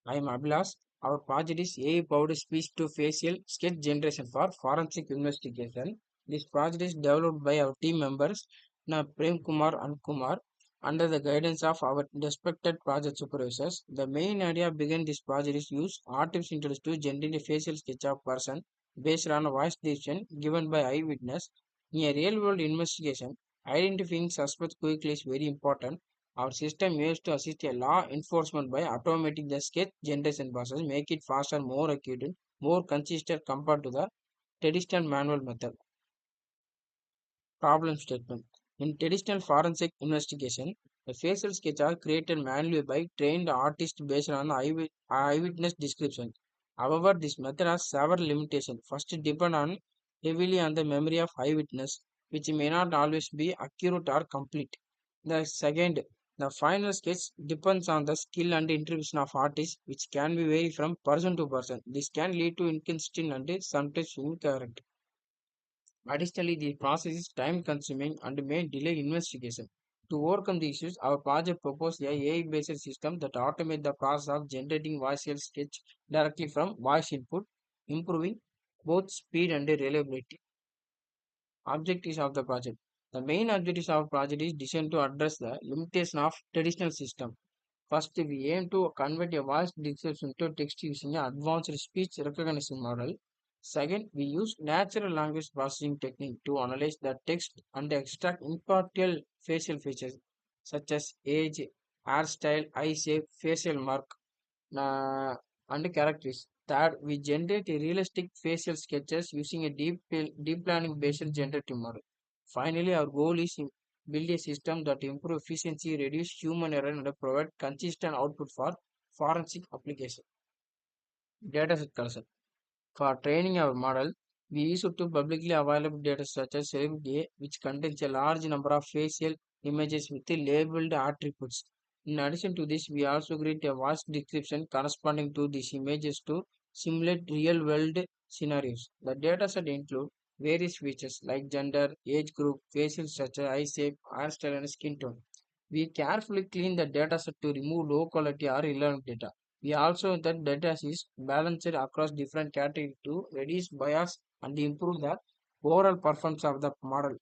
I am Abhilash. Our project is AI-powered speech-to-facial sketch generation for forensic investigation. This project is developed by our team members, Prem Kumar and Kumar, under the guidance of our respected project supervisors. The main idea behind this project is use artificial intelligence to generate a facial sketch of person based on a voice description given by eyewitness. In a real-world investigation, identifying suspects quickly is very important. Our system aims to assist a law enforcement by automating the sketch generation process, make it faster, more accurate, more consistent compared to the traditional manual method. Problem statement. In traditional forensic investigation, the facial sketch are created manually by trained artists based on eyewitness description. However, this method has several limitations. First, it depends on heavily on the memory of eyewitness, which may not always be accurate or complete. The second, the final sketch depends on the skill and interpretation of artists, which can be vary from person to person. This can lead to inconsistent and sometimes incorrect. Additionally, the process is time consuming and may delay investigation. To overcome the issues, our project proposed a AI-based system that automates the process of generating voice sketch directly from voice input, improving both speed and reliability. Objectives of the project. The main objectives of the project is designed to address the limitation of traditional system. First, we aim to convert a voice description to text using an advanced speech recognition model. Second, we use natural language processing technique to analyze the text and extract important facial features such as age, hairstyle, eye shape, facial mark, uh, and characters. Third, we generate a realistic facial sketches using a deep learning based generative model. Finally, our goal is to build a system that improve efficiency, reduce human error, and provide consistent output for forensic application. Dataset collection. For training our model, we use two publicly available data such as Celebrity, which contains a large number of facial images with labeled attributes. In addition to this, we also create a vast description corresponding to these images to simulate real-world scenarios. The dataset include various features like gender, age group, facial structure, eye shape, hairstyle, and skin tone. We carefully clean the dataset to remove low quality or irrelevant data. We also that data is balanced across different categories to reduce bias and improve the overall performance of the model.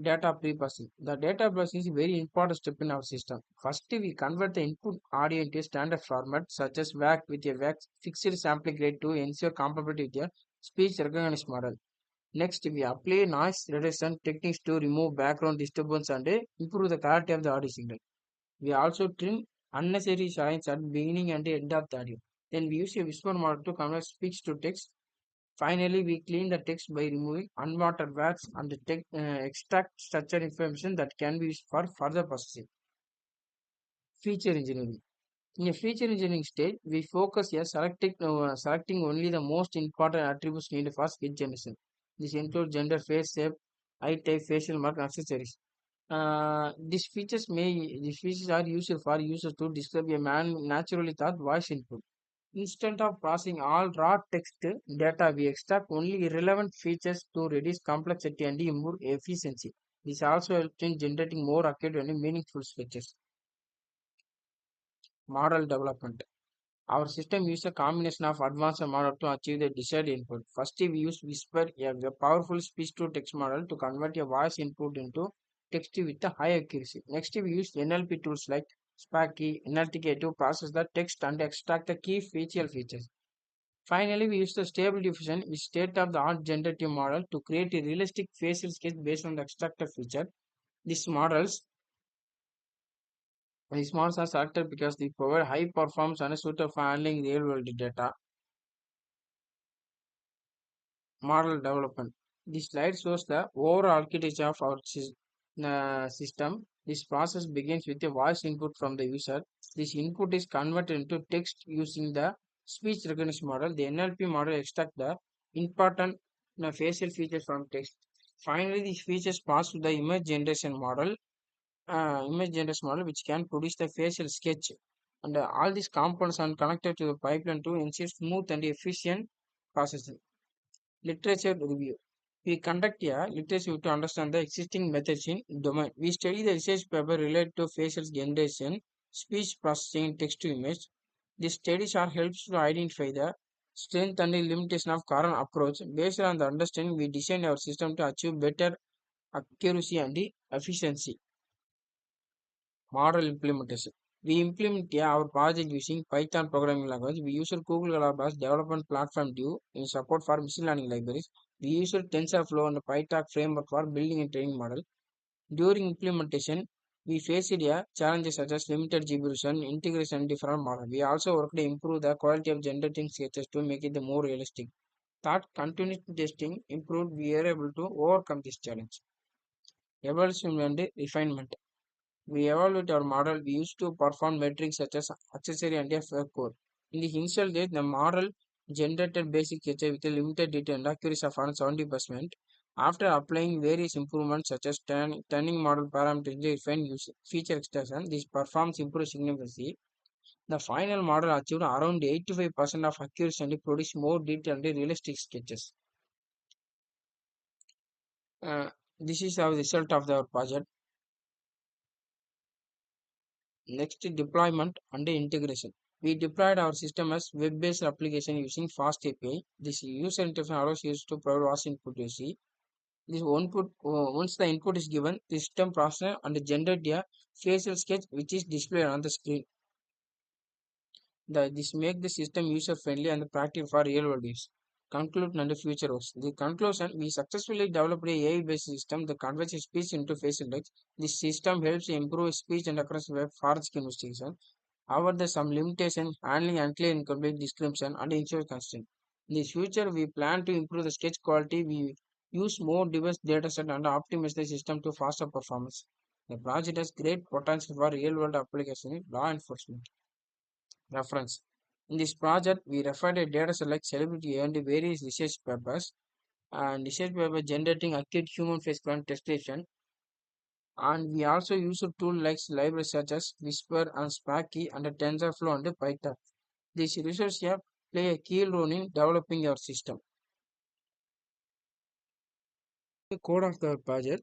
Data pre-processing. The data processing is a very important step in our system. First, we convert the input audio into a standard format such as WAC with a WAC fixed sampling rate to ensure compatibility with a speech recognition model. Next, we apply noise reduction techniques to remove background disturbance and improve the clarity of the audio signal. We also trim unnecessary signs at beginning and end of the audio. Then we use a whisper model to convert speech to text. Finally, we clean the text by removing unwanted words and extract structured information that can be used for further processing. Feature engineering. In a feature engineering stage, we focus here selecting only the most important attributes needed for sketch generation. This includes gender, face, shape, eye type, facial mark, and accessories. These features are used for users to describe a man naturally thought voice input. Instead of processing all raw text data, we extract only relevant features to reduce complexity and improve efficiency. This also helps in generating more accurate and meaningful sketches. Model development. Our system uses a combination of advanced model to achieve the desired input. First, we use Whisper, a powerful speech-to-text model to convert a voice input into text with a high accuracy. Next, we use NLP tools like Sparky, NLTK to process the text and extract the key facial features. Finally, we use the Stable Diffusion, which state-of-the-art generative model to create a realistic facial sketch based on the extracted feature. These models these models are selected because they provide high performance and suitable for handling real-world data. Model development. This slide shows the overall architecture of our system. This process begins with a voice input from the user. This input is converted into text using the speech recognition model. The NLP model extracts the important facial features from text. Finally, these features pass to the image generation model, which can produce the facial sketch. And all these components are connected to the pipeline to ensure smooth and efficient processing. Literature review. We conduct a literature review to understand the existing methods in domain. We study the research paper related to facial generation speech processing, text to image. This studies are helps to identify the strength and the limitation of current approach. Based on the understanding, we design our system to achieve better accuracy and the efficiency. Model implementation. We implement our project using Python programming language. We use Google Colabas development platform due in support for machine learning libraries. We use TensorFlow and PyTorch framework for building and training model. During implementation, we faced a challenges such as limited GPU integration, and different models. We also worked to improve the quality of generating sketches to make it more realistic. That continuous testing improved, we are able to overcome this challenge. Evaluation and refinement. We evaluate our model. We used to perform metrics such as accessory and a fair code. In the initial days, the model generated basic sketches with a limited detail and accuracy of around 70%. After applying various improvements such as turning model parameters into refined feature extraction, this performance improved significantly. The final model achieved around 85% of accuracy and produced more detailed and realistic sketches. Uh, this is the result of our project. Next, deployment and integration. We deployed our system as web-based application using Fast API. This user interface allows users to provide vast input to see. This once the input is given, the system processor and generate a facial sketch which is displayed on the screen. This make the system user friendly and practical for real world use. Conclusion and future works. The conclusion: we successfully developed a AI-based system that converts speech into facial text. This system helps improve speech and across web forensic investigation. However, there some limitation handling unclear incomplete description and ensure constant. In the future, we plan to improve the sketch quality. We use more diverse dataset and optimize the system to faster performance. The project has great potential for real-world application in law enforcement. Reference. In this project, we referred a dataset like celebrity and various research papers and research paper generating accurate human face description. And we also use a tool like libraries such as Whisper and Sparky and TensorFlow and Python. These resources here play a key role in developing your system. The code of the project.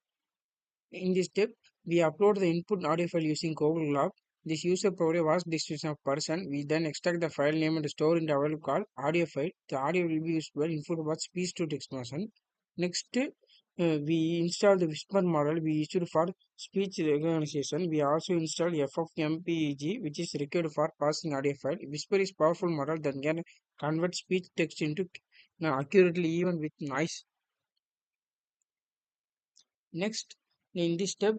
In this step, we upload the input audio file using Google Lab. This user provides a vast description of person. We then extract the file name and store in the variable called audio file. The audio will be used for input about speech to text version. Next, we install the Whisper model we issued for speech recognition. We also install FFmpeg, which is required for passing audio file. Whisper is powerful model that can convert speech text into accurately even with noise. Next, in this step,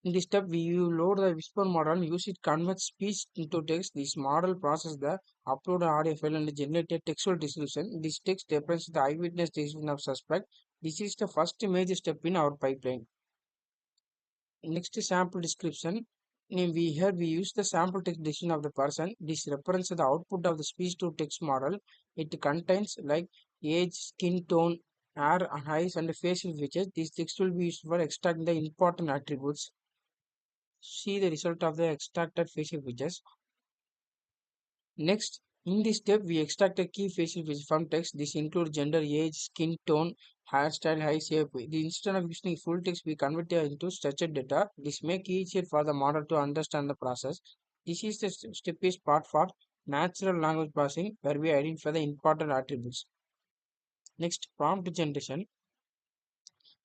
we load the Whisper model and use it convert speech into text. This model processes the uploaded audio file and generate a textual description. This text represents the eyewitness description of suspect. This is the first major step in our pipeline. Next, sample description. We use the sample text description of the person. This represents the output of the speech to text model. It contains like age, skin tone, hair, eyes, and facial features. This text will be used for extracting the important attributes. See the result of the extracted facial features. Next, in this step, we extract a key facial feature from text. This includes gender, age, skin tone, hairstyle, height, shape. Instead of using full text, we convert it into structured data. This makes it easier for the model to understand the process. This is the step is part for natural language processing, where we identify the important attributes. Next, prompt generation,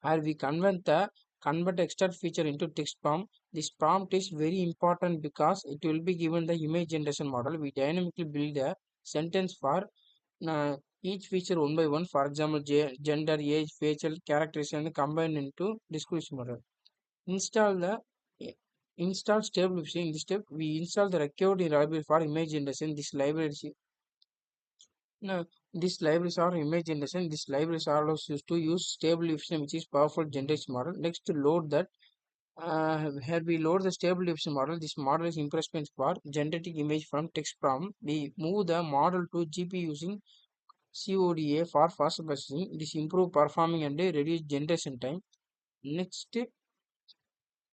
where we convert extra feature into text prompt. This prompt is very important because it will be given the image generation model. We dynamically build a sentence for each feature one by one. For example, gender, age, facial characteristic, and combined into description model. Install the install stable diffusion. In this step, we install the required library for image generation. These libraries are image generation. These libraries are also used to use stable diffusion, which is powerful generation model. Next, to load that. Here we load the stable diffusion model. This model is impressive for generating image from text prompt. We move the model to GPU using CODA for faster processing. This improve performing and reduce generation time. Next,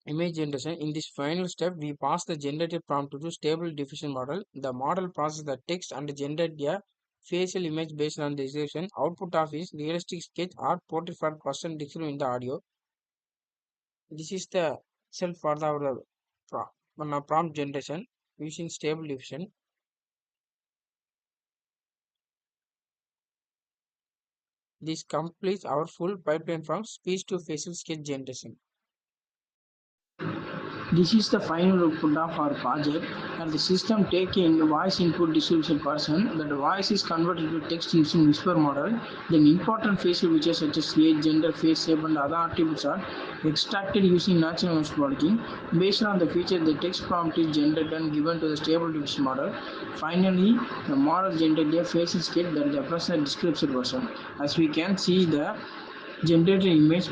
image generation. In this final step, we pass the generated prompt to the stable diffusion model. The model processes the text and generates a facial image based on the description. Output of is realistic sketch or 45% description in the audio. This is the self for the on a prompt generation using stable diffusion. This completes our full pipeline from speech to facial sketch generation. This is the final output of our project, and the system taking voice input distribution person. That voice is converted to text using whisper model. Then important facial features such as age, gender, face shape, and other attributes are extracted using natural language modeling. Based on the feature, the text prompt is generated and given to the stable diffusion model. Finally, the model generated a facial sketch that represents the description person. As we can see, the generated image